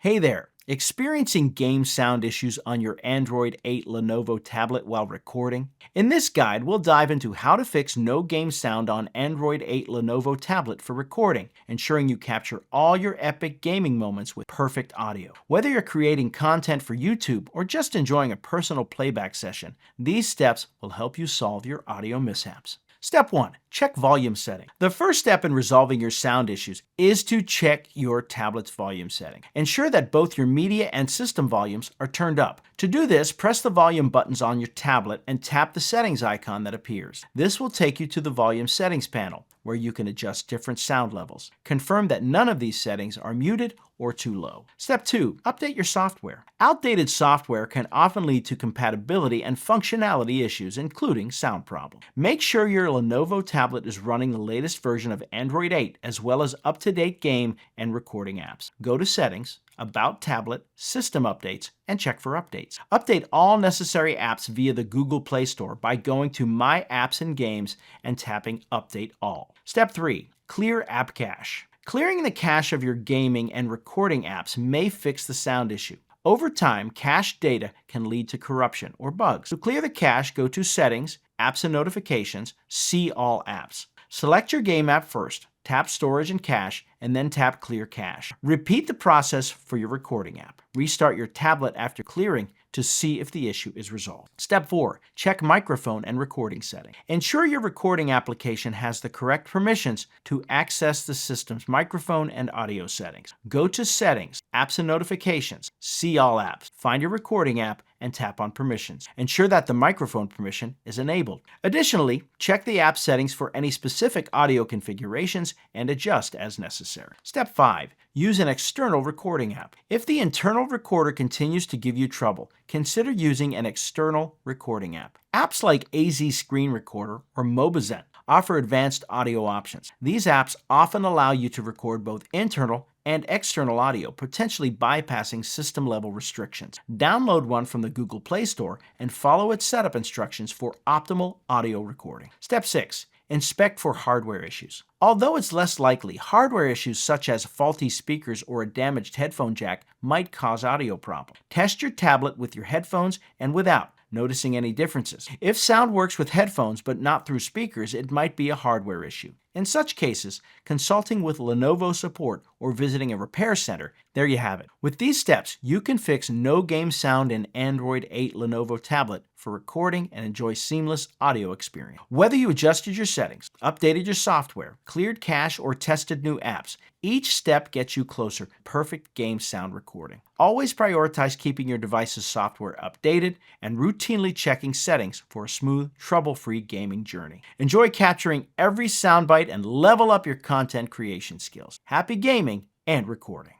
Hey there! Experiencing game sound issues on your Android 8 Lenovo tablet while recording? In this guide, we'll dive into how to fix no game sound on Android 8 Lenovo tablet for recording, ensuring you capture all your epic gaming moments with perfect audio. Whether you're creating content for YouTube or just enjoying a personal playback session, these steps will help you solve your audio mishaps. Step 1. Check volume setting. The first step in resolving your sound issues is to check your tablet's volume setting. Ensure that both your media and system volumes are turned up. To do this, press the volume buttons on your tablet and tap the settings icon that appears. This will take you to the volume settings panel, where you can adjust different sound levels. Confirm that none of these settings are muted or too low. Step 2. Update your software. Outdated software can often lead to compatibility and functionality issues, including sound problems. Make sure your Lenovo tablet is running the latest version of Android 8, as well as up-to-date game and recording apps. Go to Settings, About Tablet, System Updates, and check for updates. Update all necessary apps via the Google Play Store by going to My Apps and Games and tapping Update All. Step 3. Clear app cache. Clearing the cache of your gaming and recording apps may fix the sound issue. Over time, cached data can lead to corruption or bugs. To clear the cache, go to Settings, Apps and Notifications, See All Apps. Select your game app first, tap Storage and Cache, and then tap Clear Cache. Repeat the process for your recording app. Restart your tablet after clearing to see if the issue is resolved. Step 4. Check microphone and recording setting. Ensure your recording application has the correct permissions to access the system's microphone and audio settings. Go to Settings, Apps and Notifications, See All Apps. Find your recording app and tap on Permissions. Ensure that the microphone permission is enabled. Additionally, check the app settings for any specific audio configurations and adjust as necessary. Step 5. Use an external recording app. If the internal recorder continues to give you trouble, consider using an external recording app. Apps like AZ Screen Recorder or Mobizen offer advanced audio options. These apps often allow you to record both internal and external audio, potentially bypassing system-level restrictions. Download one from the Google Play Store and follow its setup instructions for optimal audio recording. Step 6. Inspect for hardware issues. Although it's less likely, hardware issues such as faulty speakers or a damaged headphone jack might cause audio problems. Test your tablet with your headphones and without, noticing any differences. If sound works with headphones but not through speakers, it might be a hardware issue. In such cases, consulting with Lenovo support or visiting a repair center, there you have it. With these steps, you can fix no game sound in Android 8 Lenovo tablet for recording and enjoy seamless audio experience. Whether you adjusted your settings, updated your software, cleared cache, or tested new apps, each step gets you closer to perfect game sound recording. Always prioritize keeping your device's software updated and routinely checking settings for a smooth, trouble-free gaming journey. Enjoy capturing every soundbite and level up your content creation skills. Happy gaming and recording.